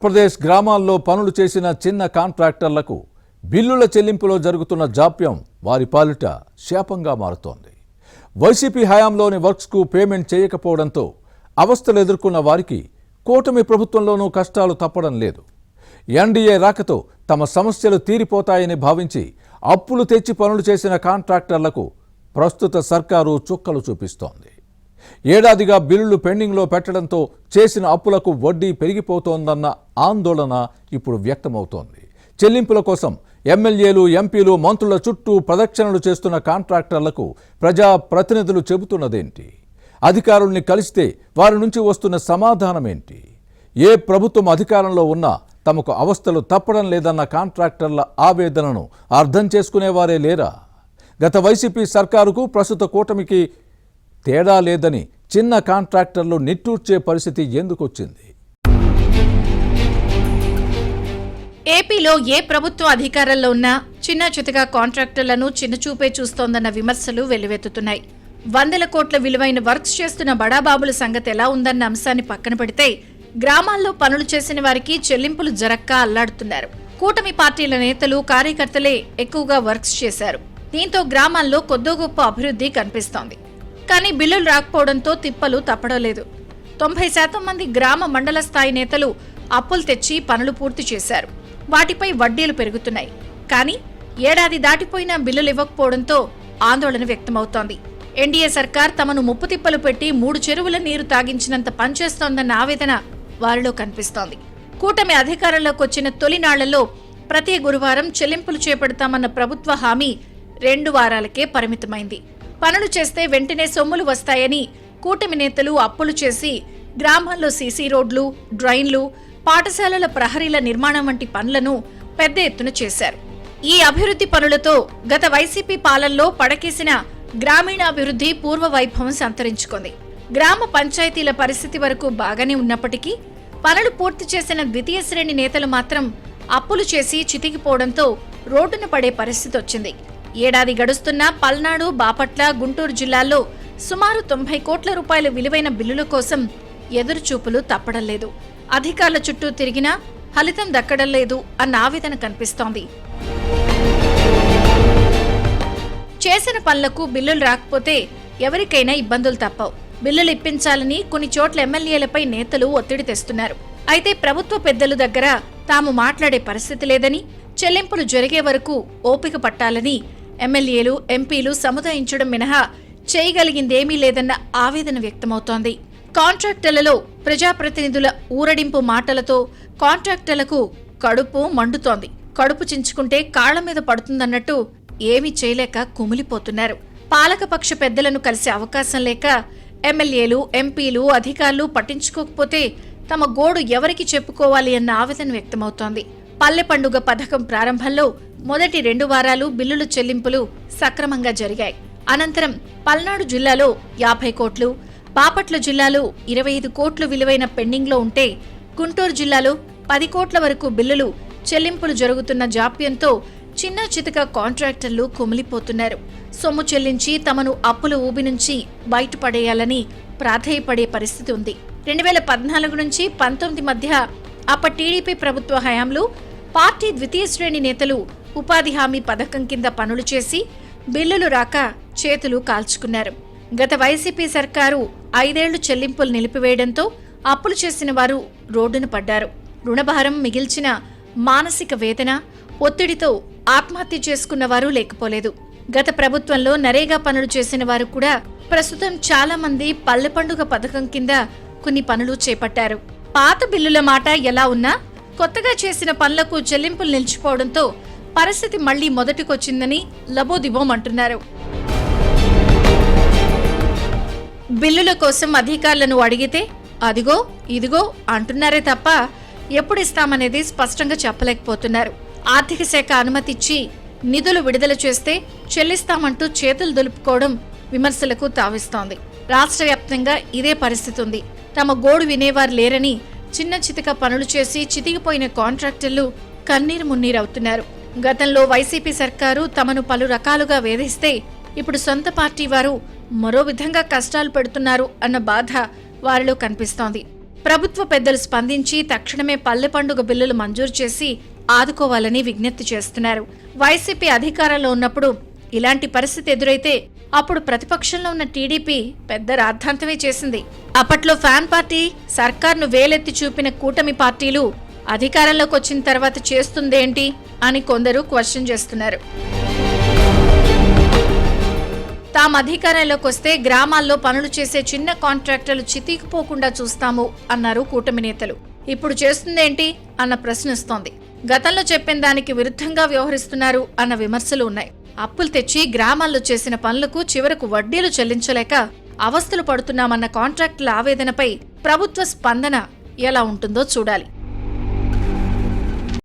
ప్రదేశ్ గ్రామాల్లో పనులు చేసిన చిన్న కాంట్రాక్టర్లకు బిల్లుల చెల్లింపులో జరుగుతున్న జాప్యం వారి పాలిట శాపంగా మారుతోంది. వైసీపీ హయాంలోని వర్క్స్కు పేమెంట్ చేయకపోవడంతో అవస్థలు ఎదుర్కొన్న వారికి కూటమి ప్రభుత్వంలోనూ కష్టాలు తప్పడం లేదు. ఎన్డీఏ రాకతో తమ సమస్యలు తీరిపోతాయని భావించి అప్పులు తెచ్చి పనులు చేసిన కాంట్రాక్టర్లకు ప్రస్తుత సర్కారు చుక్కలు చూపిస్తోంది. ఏడాదిగా బిల్లులు పెండింగ్లో పెట్టడంతో చేసిన అప్పులకు వడ్డీ పెరిగిపోతోందన్న ఆందోళన ఇప్పుడు వ్యక్తమవుతోంది. చెల్లింపుల కోసం ఎమ్మెల్యేలు, ఎంపీలు, మంత్రుల చుట్టూ ప్రదక్షిణలు చేస్తున్న కాంట్రాక్టర్లకు ప్రజాప్రతినిధులు చెబుతున్నదేంటి? అధికారుల్ని కలిస్తే వారి నుంచి వస్తున్న సమాధానమేంటి? ఏ ప్రభుత్వం అధికారంలో ఉన్నా తమకు అవస్థలు తప్పడం లేదన్న కాంట్రాక్టర్ల ఆవేదనను అర్థం చేసుకునేవారే లేరా? గత వైసీపీ సర్కారుకు ప్రస్తుత కూటమికి తేడా లేదని చిన్న కాంట్రాక్టర్లు నిట్టూర్చే పరిస్థితి ఎందుకొచ్చింది? ఏపీలో ఏ ప్రభుత్వం అధికారంలో ఉన్నా చిన్న చితగా కాంట్రాక్టర్లను చిన్నచూపే చూస్తోందన్న విమర్శలు వెల్లువెత్తుతున్నాయి. వందల కోట్ల విలువైన వర్క్స్ చేస్తున్న బడాబాబుల సంగతి ఎలా ఉందన్న అంశాన్ని పక్కన పెడితే గ్రామాల్లో పనులు చేసిన వారికి చెల్లింపులు జరక్క అల్లాడుతున్నారు. కూటమి పార్టీల నేతలు, కార్యకర్తలే ఎక్కువగా వర్క్స్ చేశారు. దీంతో గ్రామాల్లో కొద్దో గొప్ప అభివృద్ధి కనిపిస్తోంది. కానీ బిల్లులు రాకపోవడంతో తిప్పలు తప్పడం లేదు. 90% మంది గ్రామ మండల స్థాయి నేతలు అప్పులు తెచ్చి పనులు పూర్తి చేశారు. వాటిపై వడ్డీలు పెరుగుతున్నాయి. కానీ ఏడాది దాటిపోయినా బిల్లులు ఇవ్వకపోవడంతో ఆందోళన వ్యక్తమవుతోంది. ఎన్డీఏ సర్కార్ తమను ముప్పు తిప్పలు పెట్టి 3 చెరువుల నీరు తాగించినంత పనిచేస్తోందన్న ఆవేదన వారిలో కనిపిస్తోంది. కూటమి అధికారంలోకి వచ్చిన తొలి నాళ్లలో ప్రతి గురువారం చెల్లింపులు చేపడతామన్న ప్రభుత్వ హామీ 2 వారాలకే పరిమితమైంది. పనులు చేస్తే వెంటనే సొమ్ములు వస్తాయని కూటమి నేతలు అప్పులు చేసి గ్రామాల్లో సీసీ రోడ్లు, డ్రైన్లు, పాఠశాలల ప్రహరీల నిర్మాణం వంటి పనులను పెద్ద ఎత్తున చేశారు. ఈ అభివృద్ధి పనులతో గత వైసీపీ పాలనలో పడకేసిన గ్రామీణాభివృద్ధి పూర్వ వైభవం సంతరించుకుంది. గ్రామ పంచాయతీల పరిస్థితి వరకు బాగానే ఉన్నప్పటికీ పనులు పూర్తి చేసిన ద్వితీయ శ్రేణి నేతలు మాత్రం అప్పులు చేసి చితికిపోవడంతో రోడ్డున పడే పరిస్థితి వచ్చింది. ఏడాది గడుస్తున్నా పల్నాడు, బాపట్ల, గుంటూరు జిల్లాల్లో సుమారు 90 కోట్ల రూపాయల విలువైన బిల్లుల కోసం ఎదురుచూపులు తప్పడం లేదు. అధికారుల చుట్టూ తిరిగినా ఫలితం దక్కడం లేదు అన్న ఆవేదన కనిపిస్తోంది. చేసిన పనులకు బిల్లులు రాకపోతే ఎవరికైనా ఇబ్బందులు తప్పవు. బిల్లులు ఇప్పించాలని కొన్ని చోట్ల ఎమ్మెల్యేలపై నేతలు ఒత్తిడి తెస్తున్నారు. అయితే ప్రభుత్వ పెద్దల దగ్గర తాము మాట్లాడే పరిస్థితి లేదని, చెల్లింపులు జరిగే వరకు ఓపిక పట్టాలని ఎమ్మెల్యేలు, ఎంపీలు సముదాయించడం మినహా చేయగలిగిందేమీ లేదన్న ఆవేదన వ్యక్తమవుతోంది. కాంట్రాక్టర్లలో ప్రజాప్రతినిధుల ఊరడింపు మాటలతో కాంట్రాక్టర్లకు కడుపు మండుతోంది. కడుపు చించుకుంటే కాళ్ల మీద పడుతుందన్నట్టు ఏమీ చేయలేక కుమిలిపోతున్నారు. పాలకపక్ష పెద్దలను కలిసే అవకాశం లేక ఎమ్మెల్యేలు, ఎంపీలు, అధికారులు పట్టించుకోకపోతే తమ గోడు ఎవరికి చెప్పుకోవాలి అన్న ఆవేదన వ్యక్తమవుతోంది. పల్లె పండుగ పథకం ప్రారంభంలో మొదటి 2 వారాలు బిల్లుల చెల్లింపులు సక్రమంగా జరిగాయి. అనంతరం పల్నాడు జిల్లాలో 50 కోట్లు, బాపట్ల జిల్లాలో 25 కోట్లు విలువైన పెండింగ్లో ఉంటే గుంటూరు జిల్లాలో 10 కోట్ల వరకు బిల్లులు చెల్లింపులు జరుగుతున్న జాప్యంతో చిన్న చితక కాంట్రాక్టర్లు కుమిలిపోతున్నారు. సొమ్ము చెల్లించి తమను అప్పుల ఊబి నుంచి బయటపడేయాలని ప్రాధేయపడే పరిస్థితి ఉంది. 2014 నుంచి 19 మధ్య అప్పటి టీడీపీ ప్రభుత్వ హయాంలో పార్టీ ద్వితీయ శ్రేణి నేతలు ఉపాధి హామీ పథకం కింద పనులు చేసి బిల్లులు రాక చేతులు కాల్చుకున్నారు. గత వైసీపీ సర్కారు 5 ఏళ్లు చెల్లింపులు నిలిపివేయడంతో అప్పులు చేసిన వారు రోడ్డున పడ్డారు. రుణభారం మిగిల్చిన మానసిక వేదన, ఒత్తిడితో ఆత్మహత్య చేసుకున్న వారు లేకపోలేదు. గత ప్రభుత్వంలో నరేగా పనులు చేసిన వారు కూడా ప్రస్తుతం చాలా మంది పల్లె పండుగ పథకం కింద కొన్ని పనులు చేపట్టారు. పాత బిల్లుల మాట ఎలా ఉన్నా కొత్తగా చేసిన పనులకు చెల్లింపులు నిలిచిపోవడంతో పరిస్థితి మళ్లీ మొదటికొచ్చిందని లబోదిబోమంటున్నారు. బిల్లుల కోసం అధికారులను అడిగితే అదిగో ఇదిగో అంటున్నారే తప్ప ఎప్పుడిస్తామనేది స్పష్టంగా చెప్పలేకపోతున్నారు. ఆర్థిక శాఖ అనుమతిచ్చి నిధులు విడుదల చేస్తే చెల్లిస్తామంటూ చేతులు దులుపుకోవడం విమర్శలకు తావిస్తోంది. రాష్ట్ర వ్యాప్తంగా ఇదే పరిస్థితి ఉంది. తమ గోడు వినేవారు లేరని చిన్న చితక పనులు చేసి చితికిపోయిన కాంట్రాక్టర్లు కన్నీరు మున్నీరవుతున్నారు. గతంలో వైసీపీ సర్కారు తమను పలు రకాలుగా వేధిస్తే ఇప్పుడు సొంత పార్టీ వారు మరో విధంగా కష్టాలు పెడుతున్నారు అన్న బాధ వారిలో కనిపిస్తోంది. ప్రభుత్వ పెద్దలు స్పందించి తక్షణమే పల్లె పండుగ బిల్లులు మంజూరు చేసి ఆదుకోవాలని విజ్ఞప్తి చేస్తున్నారు. వైసీపీ అధికారంలో ఉన్నప్పుడు ఇలాంటి పరిస్థితి ఎదురైతే అప్పుడు ప్రతిపక్షంలో ఉన్న టీడీపీ పెద్ద రాద్ధాంతమే చేసింది. అప్పట్లో ఫ్యాన్ పార్టీ సర్కార్ను వేలెత్తి చూపిన కూటమి పార్టీలు అధికారంలోకి వచ్చిన తర్వాత చేస్తుందేంటి అని కొందరు క్వశ్చన్ చేస్తున్నారు. తాము అధికారంలోకి వస్తే గ్రామాల్లో పనులు చేసే చిన్న కాంట్రాక్టర్లు చితికిపోకుండా చూస్తాము అన్నారు కూటమి నేతలు. ఇప్పుడు చేస్తుందేంటి అన్న ప్రశ్న వస్తోంది. గతంలో చెప్పిన దానికి విరుద్ధంగా వ్యవహరిస్తున్నారు అన్న విమర్శలు ఉన్నాయి. అప్పులు తెచ్చి గ్రామాల్లో చేసిన పనులకు చివరకు వడ్డీలు చెల్లించలేక అవస్థలు పడుతున్నామన్న కాంట్రాక్టుల ఆవేదనపై ప్రభుత్వ స్పందన ఎలా ఉంటుందో చూడాలి.